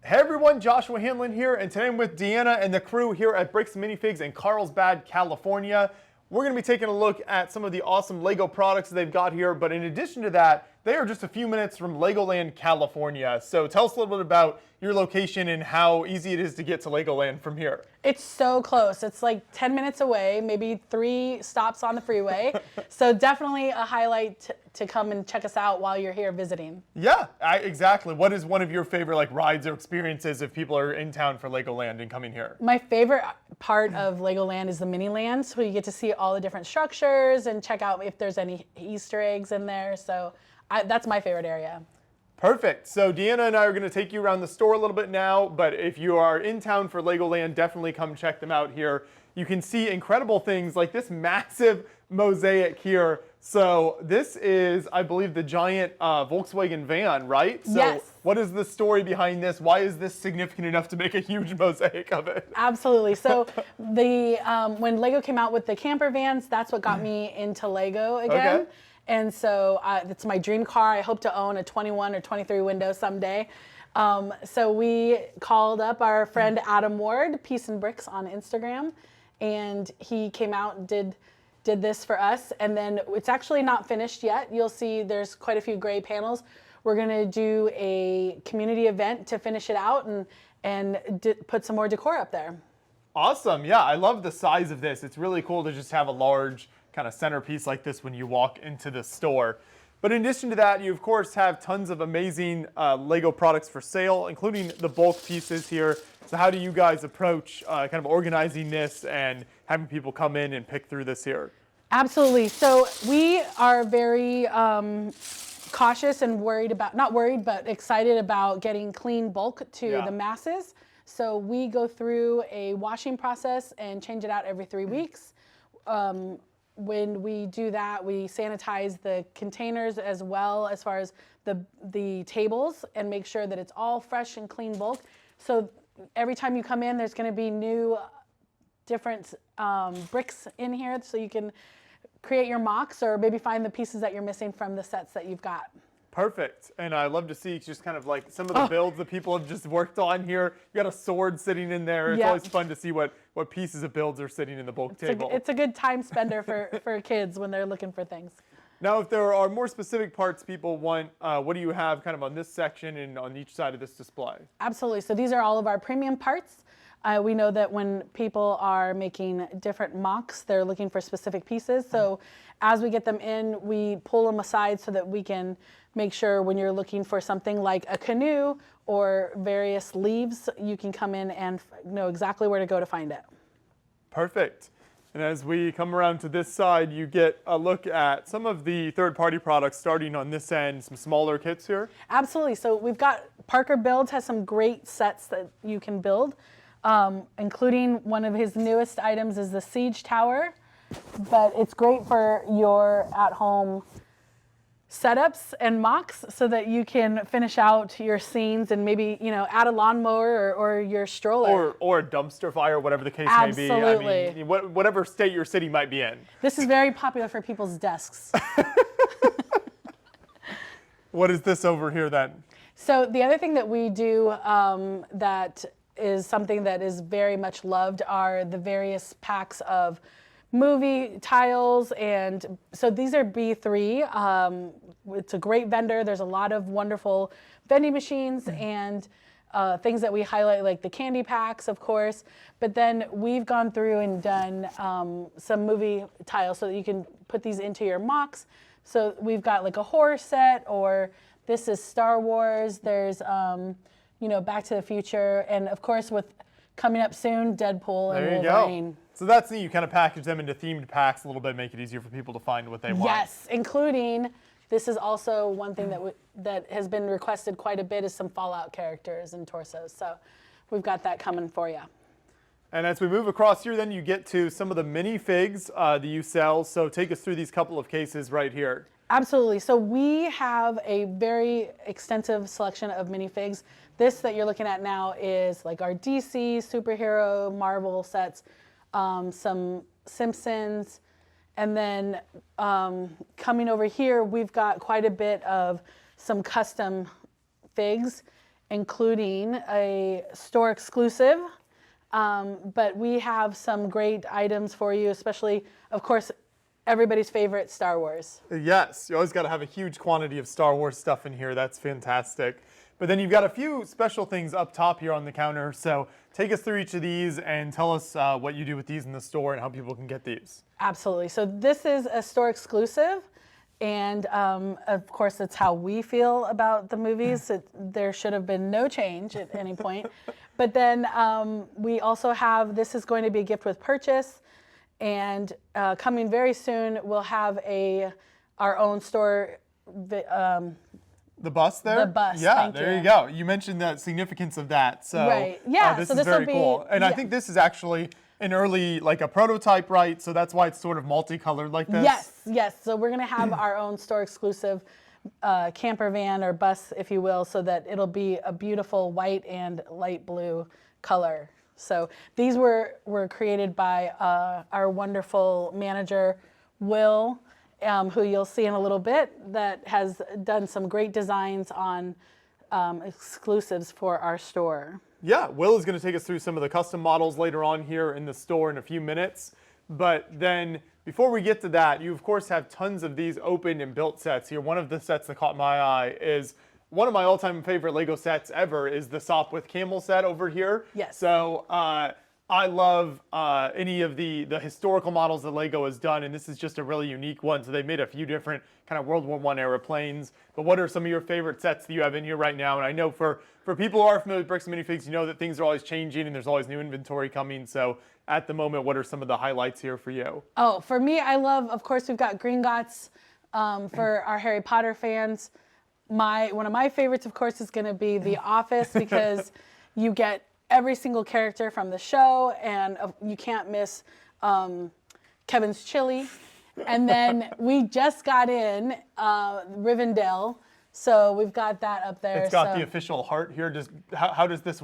Hey everyone, Joshua Hanlon here, and today I'm with Deanna and the crew here at Bricks Minifigs in Carlsbad, California. We're going to be taking a look at some of the awesome LEGO products they've got here, but in addition to that, they are just a few minutes from LEGOLAND, California. So tell us a little bit about your location and how easy it is to get to LEGOLAND from here. It's so close. It's like 10 minutes away, maybe 3 stops on the freeway. So definitely a highlight to come and check us out while you're here visiting. Yeah, exactly. What is one of your favorite rides or experiences if people are in town for LEGOLAND and coming here? My favorite part of LEGOLAND is the mini land, so you get to see all the different structures and check out if there's any Easter eggs in there. So that's my favorite area. Perfect. So Deanna and I are going to take you around the store a little bit now, but if you are in town for LEGOLAND, definitely come check them out here. You can see incredible things like this massive mosaic here. So this is, I believe, the giant Volkswagen van, right? So yes. What is the story behind this? Why is this significant enough to make a huge mosaic of it? Absolutely. So when LEGO came out with the camper vans, that's what got me into LEGO again. Okay. And so it's my dream car. I hope to own a 21 or 23 window someday. So we called up our friend Adam Ward, Peace and Bricks on Instagram, and he came out and did this for us. And then it's actually not finished yet. You'll see there's quite a few gray panels. We're gonna do a community event to finish it out and put some more decor up there. Awesome. Yeah, I love the size of this. It's really cool to just have a large kind of centerpiece like this when you walk into the store. But in addition to that, you of course have tons of amazing LEGO products for sale, including the bulk pieces here. So how do you guys approach kind of organizing this and having people come in and pick through this here? Absolutely. So we are very cautious and not worried, but excited about getting clean bulk to the masses. So we go through a washing process and change it out every 3 weeks. When we do that, we sanitize the containers as well as far as the tables and make sure that it's all fresh and clean bulk. So every time you come in, there's going to be new different bricks in here so you can create your mocks or maybe find the pieces that you're missing from the sets that you've got. Perfect. And I love to see just kind of like some of the builds that people have just worked on here. You got a sword sitting in there. It's always fun to see what pieces of builds are sitting in the bulk table. It's a good time spender for kids when they're looking for things. Now, if there are more specific parts people want, what do you have kind of on this section and on each side of this display? Absolutely. So these are all of our premium parts. We know that when people are making different mocks, they're looking for specific pieces. So as we get them in, we pull them aside so that we can make sure when you're looking for something like a canoe or various leaves, you can come in and know exactly where to go to find it. Perfect. And as we come around to this side, you get a look at some of the third-party products starting on this end, some smaller kits here. Absolutely. So we've got Parker Builds has some great sets that you can build, including one of his newest items is the Siege Tower, but it's great for your at-home setups and mocks so that you can finish out your scenes and maybe, add a lawnmower or your stroller. Or a dumpster fire, whatever the case may be. Absolutely. I mean, whatever state your city might be in. This is very popular for people's desks. What is this over here then? So the other thing that we do that is something that is very much loved are the various packs of movie tiles, and so these are B3. It's a great vendor. There's a lot of wonderful vending machines and things that we highlight, like the candy packs, of course. But then we've gone through and done some movie tiles so that you can put these into your mocks. So we've got like a horror set, or this is Star Wars. There's Back to the Future, and of course with coming up soon, Deadpool and Wolverine. So that's neat. You kind of package them into themed packs a little bit, make it easier for people to find what they want. Yes, including, this is also one thing that has been requested quite a bit, is some Fallout characters and torsos. So we've got that coming for you. And as we move across here, then you get to some of the minifigs that you sell. So take us through these couple of cases right here. Absolutely. So we have a very extensive selection of minifigs. This that you're looking at now is like our DC, superhero, Marvel sets, some Simpsons, and then coming over here, we've got quite a bit of some custom figs. including a store exclusive. But we have some great items for you, especially, of course, everybody's favorite, Star Wars. Yes, you always got to have a huge quantity of Star Wars stuff in here. That's fantastic. But then you've got a few special things up top here on the counter. So take us through each of these and tell us what you do with these in the store and how people can get these. Absolutely. So this is a store exclusive. And of course, that's how we feel about the movies. There should have been no change at any point. But then we also have, this is going to be a gift with purchase. And coming very soon, we'll have our own store. The bus there? The bus. Yeah, thank there you go. You mentioned the significance of that. So right. Yeah, this so is very will be, cool. And yeah. I think this is actually an early, like a prototype, right? So that's why it's sort of multicolored like this. Yes, yes. So we're going to have our own store exclusive camper van or bus, if you will, so that it'll be a beautiful white and light blue color. So these were created by our wonderful manager, Will, who you'll see in a little bit, that has done some great designs on exclusives for our store. Yeah, Will is going to take us through some of the custom models later on here in the store in a few minutes. But then before we get to that, you of course have tons of these opened and built sets here. One of the sets that caught my eye is one of my all-time favorite Lego sets ever is the Sop with Camel set over here. Yes. So I love any of the historical models that Lego has done, and this is just a really unique one. So they made a few different kind of World War I era planes. But what are some of your favorite sets that you have in here right now? And I know for people who are familiar with bricks and minifigs, you know that things are always changing and there's always new inventory coming. So at the moment, what are some of the highlights here for you? Oh, for me, I love, of course, we've got Gringotts for our Harry Potter fans. One of my favorites, of course, is going to be The Office because you get every single character from the show, and you can't miss Kevin's chili. And then we just got in Rivendell, so we've got that up there. It's got the official heart here. How does this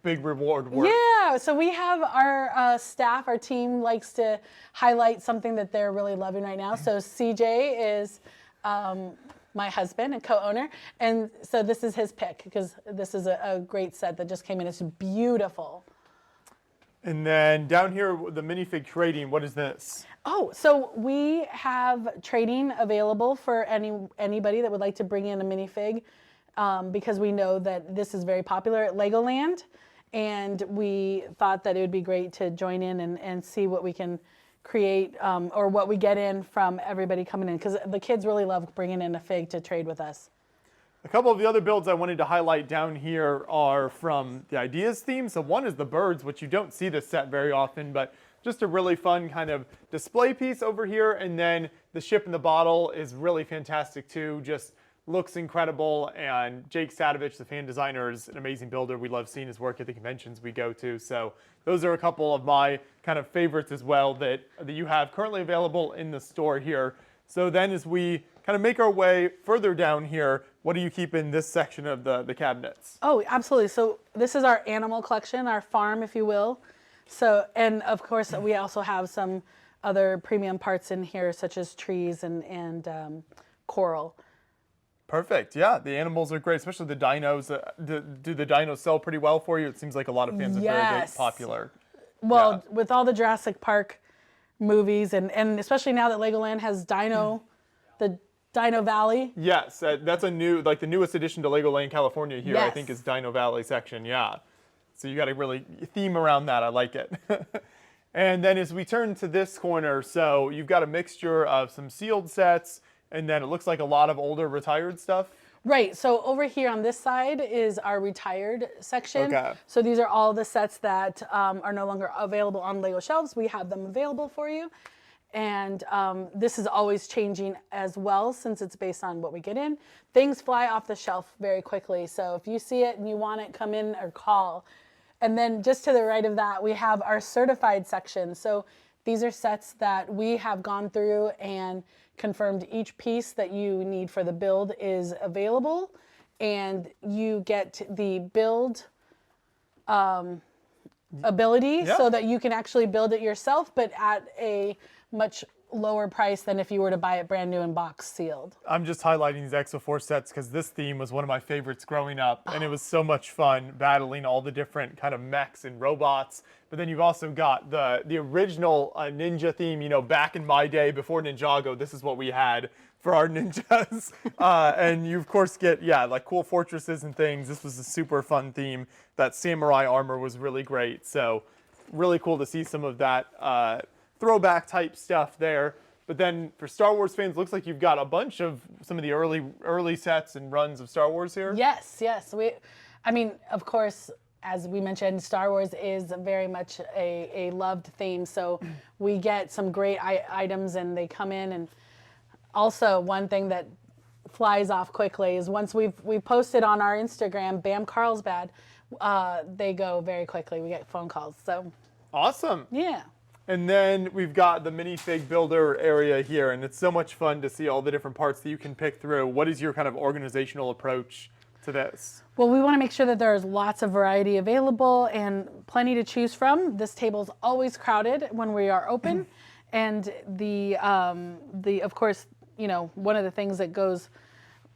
big reward work? Yeah, so we have our staff, our team likes to highlight something that they're really loving right now. So CJ is my husband and co-owner, and so this is his pick because this is a great set that just came in. It's beautiful. And then down here, the Minifig Trading, what is this? Oh, so we have trading available for anybody that would like to bring in a minifig because we know that this is very popular at LEGOLAND, and we thought that it would be great to join in and see what we can create or what we get in from everybody coming in, because the kids really love bringing in a fig to trade with us. A couple of the other builds I wanted to highlight down here are from the Ideas theme. So one is the birds, which you don't see this set very often, but just a really fun kind of display piece over here. And then the ship in the bottle is really fantastic too. Just looks incredible. And Jake Sadovich, the fan designer, is an amazing builder. We love seeing his work at the conventions we go to. So those are a couple of my kind of favorites as well that you have currently available in the store here. So then as we kind of make our way further down here, what do you keep in this section of the cabinets? Oh, absolutely. So this is our animal collection, our farm, if you will. So, and of course, we also have some other premium parts in here, such as trees and coral. Perfect. Yeah, the animals are great, especially the dinos. Do the dinos sell pretty well for you? It seems like a lot of fans are very popular. Well, with all the Jurassic Park movies, and especially now that LEGOLAND has the Dino Valley. Yes, that's a new, like the newest addition to LEGOLAND California here, I think, is Dino Valley section, yeah. So you got to really theme around that. I like it. And then as we turn to this corner, so you've got a mixture of some sealed sets, and then it looks like a lot of older retired stuff. Right, so over here on this side is our retired section. Okay. So these are all the sets that are no longer available on LEGO shelves. We have them available for you. And this is always changing as well, since it's based on what we get in. Things fly off the shelf very quickly. So if you see it and you want it, come in or call. And then just to the right of that, we have our certified section. So these are sets that we have gone through and confirmed each piece that you need for the build is available. And you get the build ability so that you can actually build it yourself, but at a much lower price than if you were to buy it brand new in box sealed. I'm just highlighting these Exo4 sets because this theme was one of my favorites growing up, and it was so much fun battling all the different kind of mechs and robots. But then you've also got the original ninja theme, you know, back in my day before Ninjago, this is what we had for our ninjas. And you, of course, get, yeah, like cool fortresses and things. This was a super fun theme. That samurai armor was really great. So really cool to see some of that throwback type stuff there. But then for Star Wars fans, looks like you've got a bunch of some of the early sets and runs of Star Wars here. Yes, yes. I mean, of course, as we mentioned, Star Wars is very much a loved theme. So we get some great items and they come in. And also one thing that flies off quickly is once we posted on our Instagram, Bam Carlsbad, they go very quickly. We get phone calls. So awesome. Yeah. And then we've got the Minifig Builder area here, and it's so much fun to see all the different parts that you can pick through. What is your kind of organizational approach to this? Well, we want to make sure that there's lots of variety available and plenty to choose from. This table's always crowded when we are open. And of course, you know, one of the things that goes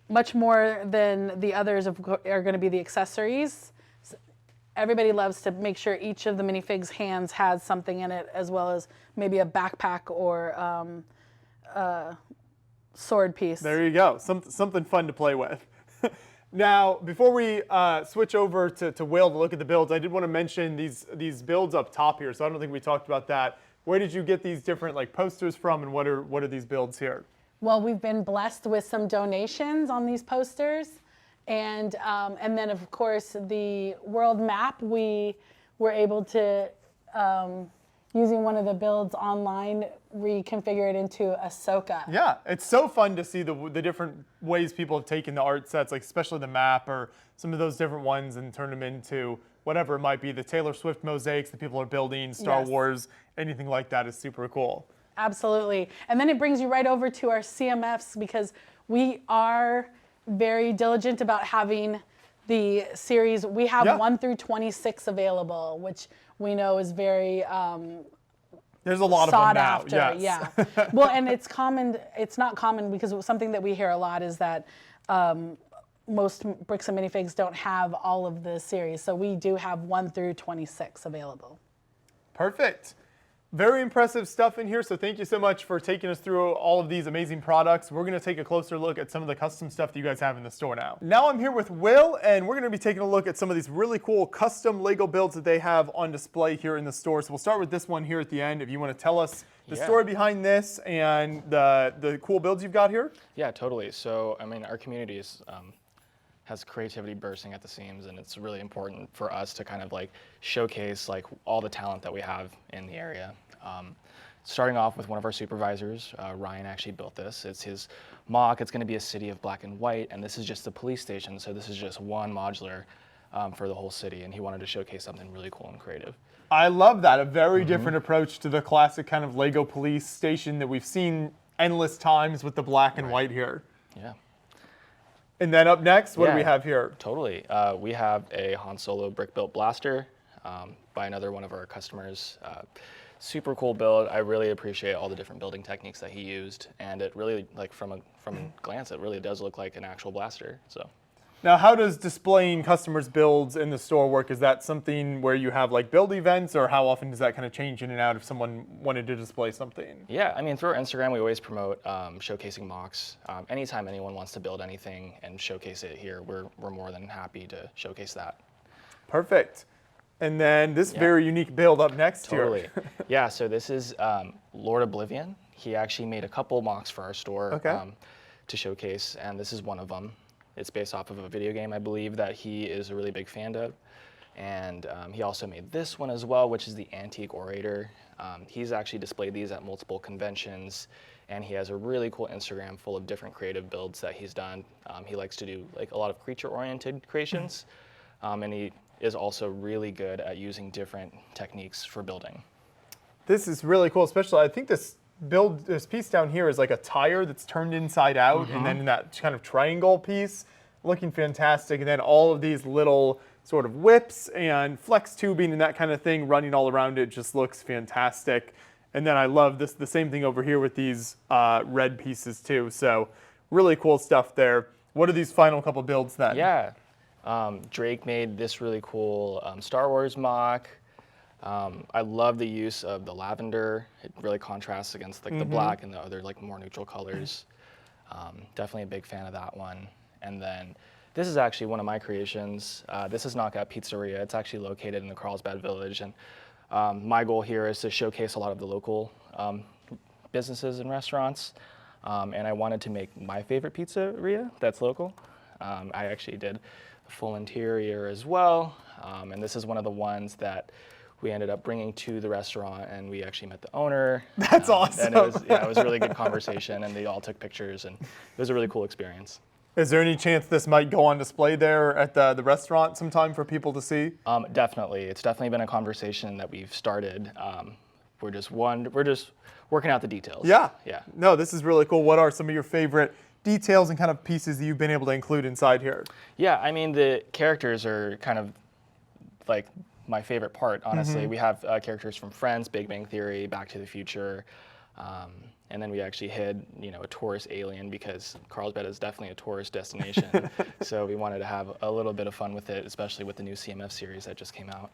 much more than the others are going to be the accessories. Everybody loves to make sure each of the minifigs' hands has something in it, as well as maybe a backpack or a sword piece. There you go. Something fun to play with. Now, before we switch over to Will to look at the builds, I did want to mention these builds up top here. So I don't think we talked about that. Where did you get these different like posters from, and what are these builds here? Well, we've been blessed with some donations on these posters. And then, of course, the world map, we were able to, using one of the builds online, reconfigure it into Ahsoka. Yeah, it's so fun to see the different ways people have taken the art sets, like especially the map or some of those different ones, and turn them into whatever it might be. The Taylor Swift mosaics that people are building, Star Wars, anything like that is super cool. Absolutely. And then it brings you right over to our CMFs, because we are very diligent about having the series. We have 1 through 26 available, which we know is very there's a lot of them now. After. Yes. Yeah. Well, and it's common. It's not common because something that we hear a lot is that most bricks and minifigs don't have all of the series. So we do have 1 through 26 available. Perfect. Very impressive stuff in here, so thank you so much for taking us through all of these amazing products. We're going to take a closer look at some of the custom stuff that you guys have in the store now. Now I'm here with Will, and we're going to be taking a look at some of these really cool custom Lego builds that they have on display here in the store. So we'll start with this one here at the end. If you want to tell us the story behind this and the cool builds you've got here. Yeah, totally. So, I mean, our community is, has creativity bursting at the seams, and it's really important for us to kind of like showcase like all the talent that we have in the area. Starting off with one of our supervisors, Ryan actually built this. It's his mock. It's going to be a city of black and white, and this is just the police station, so this is just one modular for the whole city, and he wanted to showcase something really cool and creative. I love that. A very different approach to the classic kind of Lego police station that we've seen endless times with the black and white here. Yeah. And then up next, what do we have here? Totally. We have a Han Solo brick-built blaster by another one of our customers. Super cool build. I really appreciate all the different building techniques that he used, and it really, like from a glance, it really does look like an actual blaster. So. Now, how does displaying customers' builds in the store work? Is that something where you have like build events, or how often does that kind of change in and out if someone wanted to display something? Yeah, I mean, through our Instagram, we always promote showcasing mocks. Anytime anyone wants to build anything and showcase it here, we're more than happy to showcase that. Perfect. And then this very unique build up next Totally. here. Yeah, so this is Lord Oblivion. He actually made a couple mocks for our store to showcase, and this is one of them. It's based off of a video game, I believe, that he is a really big fan of. And he also made this one as well, which is the Antique Orator. He's actually displayed these at multiple conventions, and he has a really cool Instagram full of different creative builds that he's done. He likes to do like a lot of creature-oriented creations, and he is also really good at using different techniques for building. This is really cool, especially I think this piece down here is like a tire that's turned inside out, and then in that kind of triangle piece, looking fantastic. And then all of these little sort of whips and flex tubing and that kind of thing running all around it just looks fantastic. And then I love this, the same thing over here with these red pieces too. So really cool stuff there. What are these final couple builds then? Yeah, Drake made this really cool Star Wars mock. I love the use of the lavender. It really contrasts against like the black and the other like more neutral colors. Definitely a big fan of that one. And then this is actually one of my creations. This is Knockout Pizzeria. It's actually located in the Carlsbad Village. And my goal here is to showcase a lot of the local businesses and restaurants. And I wanted to make my favorite pizzeria that's local. I actually did a full interior as well. And this is one of the ones that we ended up bringing to the restaurant, and we actually met the owner. That's awesome. And it was a really good conversation, and they all took pictures, and it was a really cool experience. Is there any chance this might go on display there at the restaurant sometime for people to see? Definitely. It's definitely been a conversation that we've started. We're just working out the details. Yeah. Yeah. No, this is really cool. What are some of your favorite details and kind of pieces that you've been able to include inside here? Yeah, I mean, the characters are kind of like my favorite part, honestly. We have characters from Friends, Big Bang Theory, Back to the Future, and then we actually hid, a tourist alien because Carlsbad is definitely a tourist destination. So we wanted to have a little bit of fun with it, especially with the new CMF series that just came out.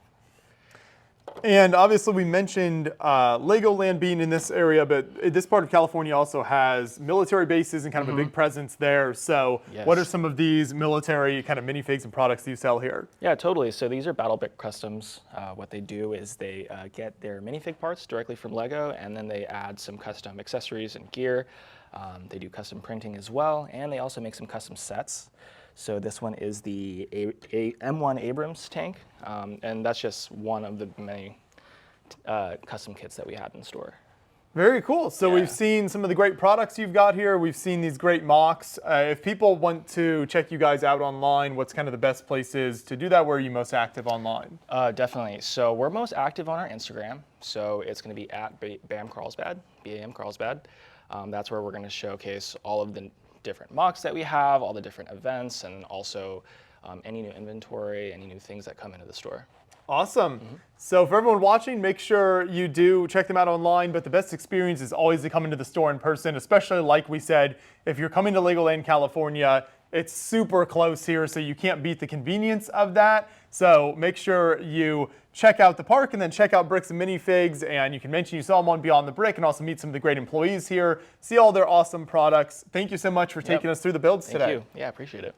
And obviously we mentioned LEGOLAND being in this area, but this part of California also has military bases and kind of a big presence there. So what are some of these military kind of minifigs and products that you sell here? Yeah, totally. So these are BattleBrick Customs. What they do is they get their minifig parts directly from Lego, and then they add some custom accessories and gear. They do custom printing as well, and they also make some custom sets. So this one is the M1 Abrams tank, and that's just one of the many custom kits that we had in store. Very cool. So we've seen some of the great products you've got here. We've seen these great mocks. If people want to check you guys out online, what's kind of the best places to do that? Where are you most active online? Definitely. So we're most active on our Instagram. So it's going to be at BAM Carlsbad, BAM Carlsbad. That's where we're going to showcase all of the different mocks that we have, all the different events, and also any new inventory, any new things that come into the store. Awesome. So for everyone watching, make sure you do check them out online, but the best experience is always to come into the store in person, especially like we said, if you're coming to LEGOLAND, California, it's super close here, so you can't beat the convenience of that. So make sure you check out the park and then check out Bricks and Minifigs, and you can mention you saw them on Beyond the Brick and also meet some of the great employees here, see all their awesome products. Thank you so much for taking us through the builds today. Thank you. Yeah, appreciate it.